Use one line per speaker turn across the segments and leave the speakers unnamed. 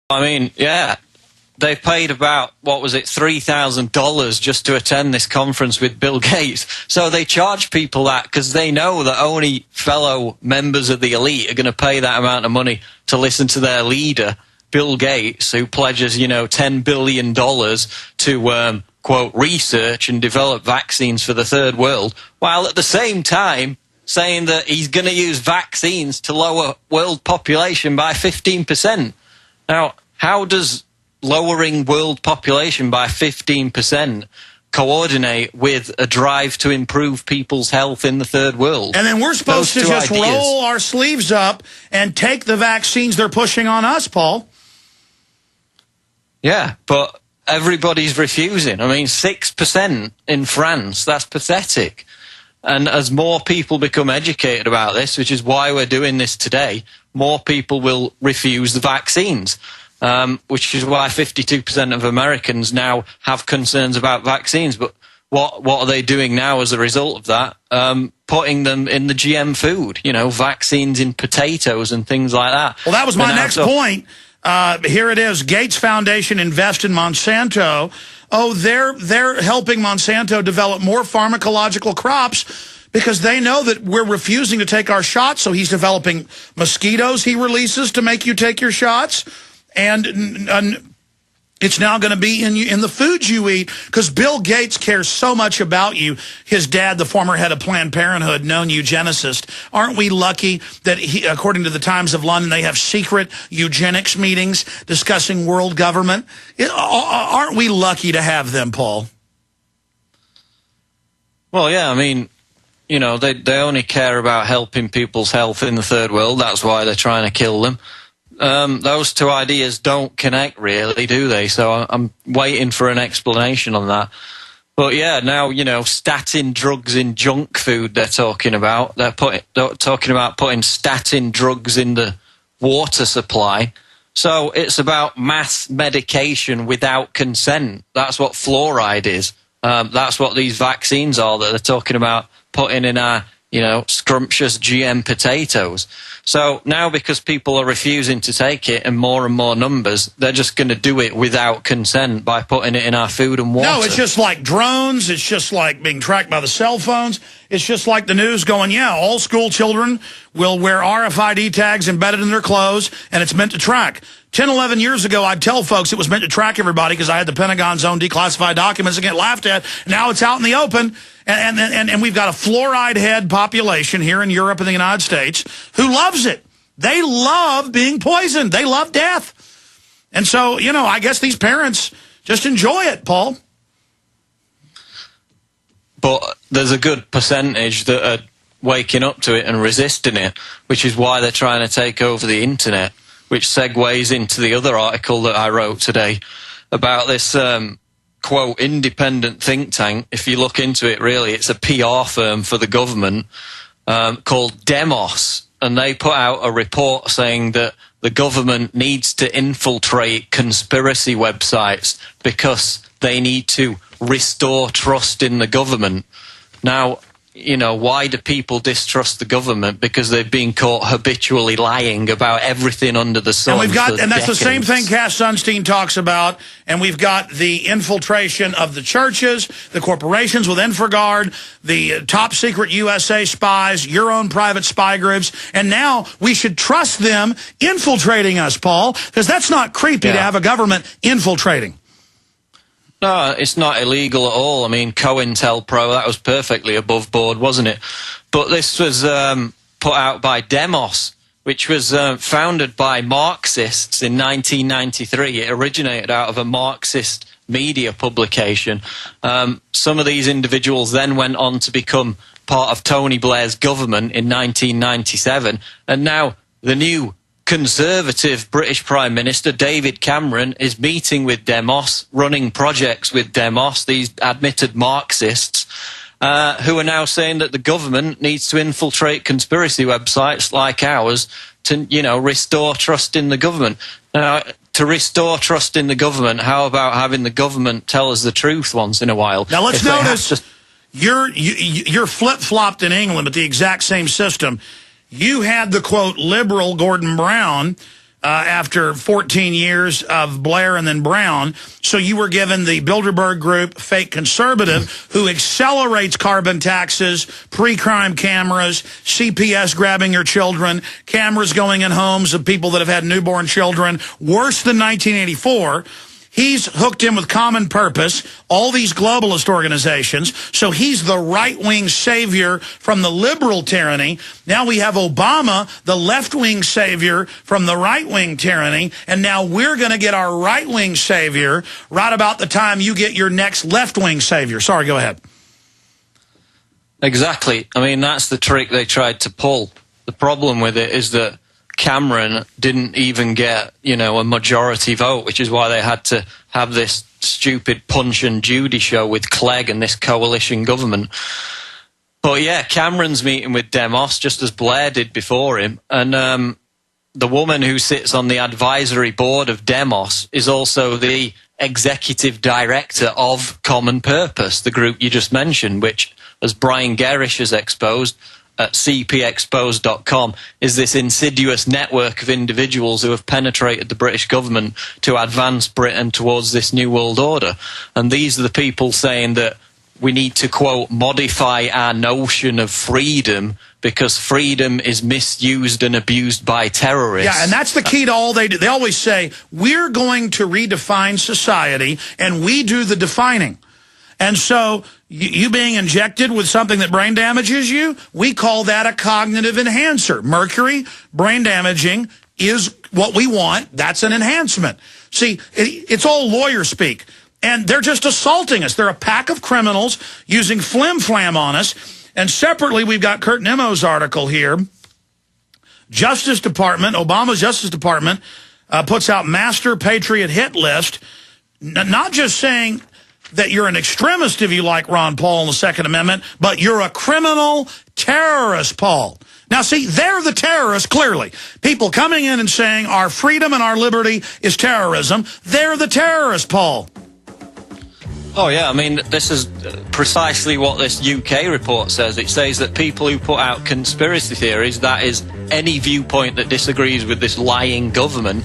I mean, yeah, they paid about, what was it, $3,000 just to attend this conference with Bill Gates. So they charge people that because they know that only fellow members of the elite are going to pay that amount of money to listen to their leader, Bill Gates, who pledges, $10 billion to, quote, research and develop vaccines for the third world, while at the same time saying that he's going to use vaccines to lower world population by 15%. Now, how does lowering world population by 15% coordinate with a drive to improve people's health in the third world?
And then we're supposed to just roll our sleeves up and take the vaccines they're pushing on us, Paul.
Yeah, but everybody's refusing. I mean, 6% in France, that's pathetic. And as more people become educated about this, which is why we're doing this today, more people will refuse the vaccines, which is why 52% of Americans now have concerns about vaccines. But what are they doing now as a result of that? Putting them in the GM food, vaccines in potatoes and things like that.
Well, that was my next point. Here it is. Gates Foundation invest in Monsanto. Oh, they're helping Monsanto develop more pharmacological crops because they know that we're refusing to take our shots. So he's developing mosquitoes he releases to make you take your shots. And it's now going to be in the foods you eat because Bill Gates cares so much about you. His dad, the former head of Planned Parenthood, known eugenicist. Aren't we lucky that, according to the Times of London, they have secret eugenics meetings discussing world government? Aren't we lucky to have them, Paul?
Well, yeah, I mean, they only care about helping people's health in the third world. That's why they're trying to kill them. Those two ideas don't connect really, do they? So I'm waiting for an explanation on that. But yeah, now, statin drugs in junk food they're talking about. They're talking about putting statin drugs in the water supply. So it's about mass medication without consent. That's what fluoride is. That's what these vaccines are that they're talking about putting in our, scrumptious GM potatoes. So now because people are refusing to take it in more and more numbers, they're just going to do it without consent by putting it in our food and water.
No, it's just like drones. It's just like being tracked by the cell phones. It's just like the news going, yeah, all school children will wear RFID tags embedded in their clothes, and it's meant to track. 10, 11 years ago, I'd tell folks it was meant to track everybody because I had the Pentagon's own declassified documents and get laughed at. Now it's out in the open, and we've got a fluoride-head population here in Europe and the United States who loves it. They love being poisoned. They love death. And so, I guess these parents just enjoy it, Paul.
But there's a good percentage that are waking up to it and resisting it, which is why they're trying to take over the internet, which segues into the other article that I wrote today about this, quote, independent think tank. If you look into it, really, it's a PR firm for the government called Demos. And they put out a report saying that the government needs to infiltrate conspiracy websites because they need to restore trust in the government. Now, why do people distrust the government? Because they've been caught habitually lying about everything under the sun.
And that's the same thing Cass-Sunstein talks about. And we've got the infiltration of the churches, the corporations with InfraGard, the top secret USA spies, your own private spy groups. And now we should trust them infiltrating us, Paul, because that's not creepy to have a government infiltrating.
No, it's not illegal at all. I mean, COINTELPRO, that was perfectly above board, wasn't it? But this was put out by Demos, which was founded by Marxists in 1993. It originated out of a Marxist media publication. Some of these individuals then went on to become part of Tony Blair's government in 1997. And now the new Conservative British Prime Minister David Cameron is meeting with Demos, running projects with Demos, these admitted Marxists, who are now saying that the government needs to infiltrate conspiracy websites like ours to, restore trust in the government. Now, to restore trust in the government, how about having the government tell us the truth once in a while?
Now, let's notice you're flip-flopped in England, but the exact same system. You had the, quote, liberal Gordon Brown after 14 years of Blair and then Brown. So you were given the Bilderberg Group, fake conservative, who accelerates carbon taxes, pre-crime cameras, CPS grabbing your children, cameras going in homes of people that have had newborn children, worse than 1984. He's hooked in with Common Purpose, all these globalist organizations. So he's the right-wing savior from the liberal tyranny. Now we have Obama, the left-wing savior from the right-wing tyranny. And now we're going to get our right-wing savior right about the time you get your next left-wing savior. Sorry, go ahead.
Exactly. I mean, that's the trick they tried to pull. The problem with it is that Cameron didn't even get, you know, a majority vote, which is why they had to have this stupid Punch and Judy show with Clegg and this coalition government. But yeah, Cameron's meeting with Demos just as Blair did before him. And the woman who sits on the advisory board of Demos is also the executive director of Common Purpose, the group you just mentioned, which, as Brian Gerrish has exposed at cpexposed.com, is this insidious network of individuals who have penetrated the British government to advance Britain towards this new world order. And these are the people saying that we need to, quote, modify our notion of freedom because freedom is misused and abused by terrorists.
Yeah, and that's the key to all they do. They always say, we're going to redefine society, and we do the defining. And so you being injected with something that brain damages you, we call that a cognitive enhancer. Mercury, brain damaging, is what we want. That's an enhancement. See, it's all lawyer speak. And they're just assaulting us. They're a pack of criminals using flim-flam on us. And separately, we've got Kurt Nemo's article here. Justice Department, Obama's Justice Department, puts out master patriot hit list, not just saying that you're an extremist if you like Ron Paul and the Second Amendment, but you're a criminal terrorist, Paul. Now, see, they're the terrorists, clearly. People coming in and saying our freedom and our liberty is terrorism. They're the terrorists, Paul.
Oh, yeah, I mean, this is precisely what this UK report says. It says that people who put out conspiracy theories, that is, any viewpoint that disagrees with this lying government,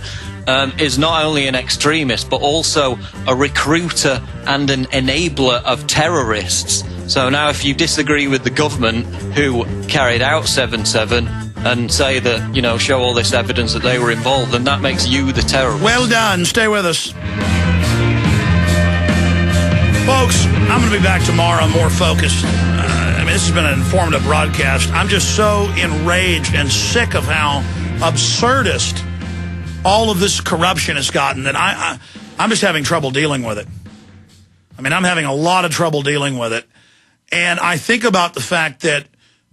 is not only an extremist, but also a recruiter and an enabler of terrorists. So now if you disagree with the government who carried out 7/7 and say that, you know, show all this evidence that they were involved, then that makes you the terrorist.
Well done. Stay with us. Folks, I'm going to be back tomorrow more focused. I mean, this has been an informative broadcast. I'm just so enraged and sick of how absurdist all of this corruption has gotten that I'm just having trouble dealing with it. I mean, I'm having a lot of trouble dealing with it. And I think about the fact that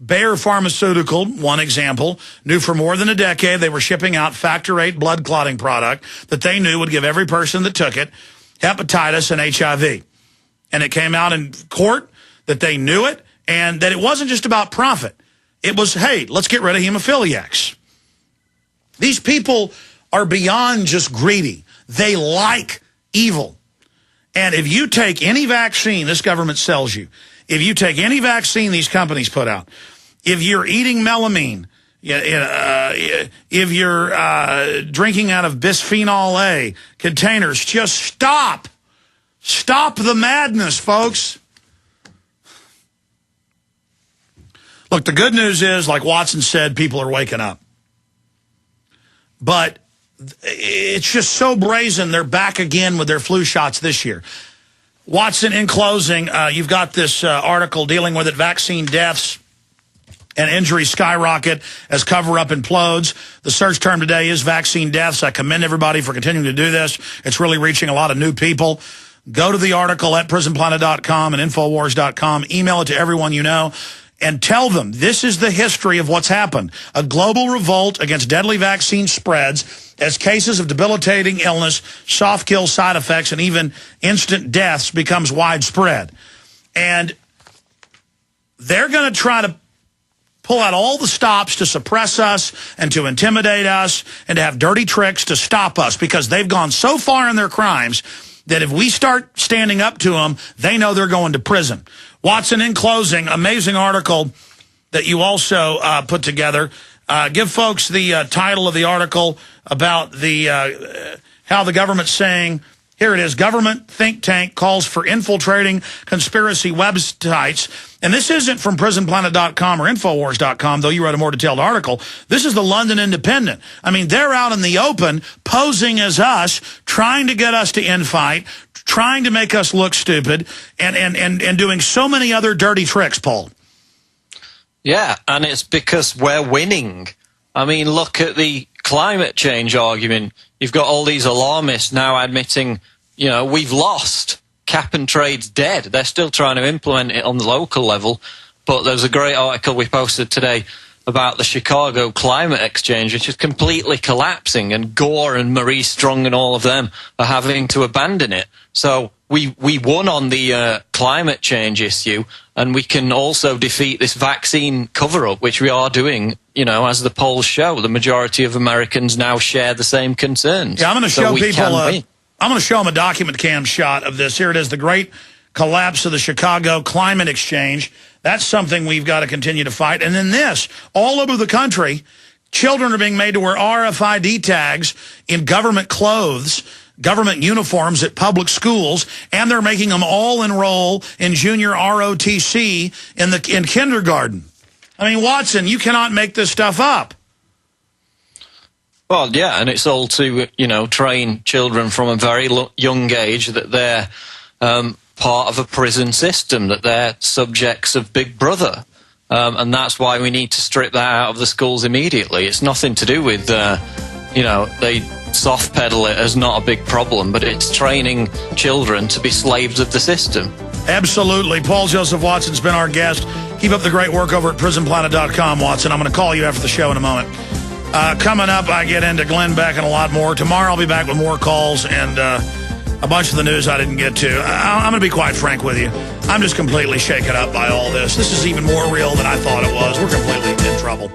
Bayer Pharmaceutical, one example, knew for more than a decade they were shipping out Factor VIII blood clotting product that they knew would give every person that took it hepatitis and HIV. And it came out in court that they knew it and that it wasn't just about profit. It was, hey, let's get rid of hemophiliacs. These people are beyond just greedy. They like evil. And if you take any vaccine this government sells you, if you take any vaccine these companies put out, if you're eating melamine, if you're drinking out of bisphenol A containers, just stop. Stop the madness, folks. Look, the good news is, like Watson said, people are waking up. But it's just so brazen they're back again with their flu shots this year. Watson, in closing, you've got this article dealing with it, vaccine deaths and injuries skyrocket as cover-up implodes. The search term today is vaccine deaths. I commend everybody for continuing to do this. It's really reaching a lot of new people. Go to the article at prisonplanet.com and Infowars.com. Email it to everyone you know. And tell them this is the history of what's happened. A global revolt against deadly vaccine spreads as cases of debilitating illness, soft kill side effects, and even instant deaths becomes widespread. And they're going to try to pull out all the stops to suppress us and to intimidate us and to have dirty tricks to stop us because they've gone so far in their crimes that if we start standing up to them, they know they're going to prison. Watson, in closing, amazing article that you also put together. Give folks the title of the article about the how the government's saying, here it is, government think tank calls for infiltrating conspiracy websites. And this isn't from prisonplanet.com or Infowars.com, though you wrote a more detailed article. This is the London Independent. I mean, they're out in the open, posing as us, trying to get us to infight, trying to make us look stupid, and doing so many other dirty tricks, Paul.
Yeah, and it's because we're winning. I mean, look at the climate change argument. You've got all these alarmists now admitting, you know, we've lost. Cap and trade's dead. They're still trying to implement it on the local level. But there's a great article we posted today about the Chicago Climate Exchange, which is completely collapsing, and Gore and Marie Strong and all of them are having to abandon it. So we won on the climate change issue, and we can also defeat this vaccine cover-up, which we are doing, you know, as the polls show. The majority of Americans now share the same concerns.
Yeah, I'm going to show people, I'm going to show them a document cam shot of this. Here it is, the great collapse of the Chicago Climate Exchange. That's something we've got to continue to fight. And then this, all over the country, children are being made to wear RFID tags in government clothes, government uniforms at public schools, and they're making them all enroll in junior ROTC in kindergarten. I mean, Watson, you cannot make this stuff up.
Well, yeah, and it's all to, you know, train children from a very young age that they're part of a prison system, that they're subjects of Big Brother. And that's why we need to strip that out of the schools immediately. It's nothing to do with, you know, they soft pedal it as not a big problem, but it's training children to be slaves of the system.
Absolutely. Paul Joseph Watson's been our guest. Keep up the great work over at prisonplanet.com, Watson. I'm going to call you after the show in a moment. Coming up, I get into Glenn Beck and a lot more. Tomorrow I'll be back with more calls and a bunch of the news I didn't get to. I'm going to be quite frank with you. I'm just completely shaken up by all this. This is even more real than I thought it was. We're completely in trouble.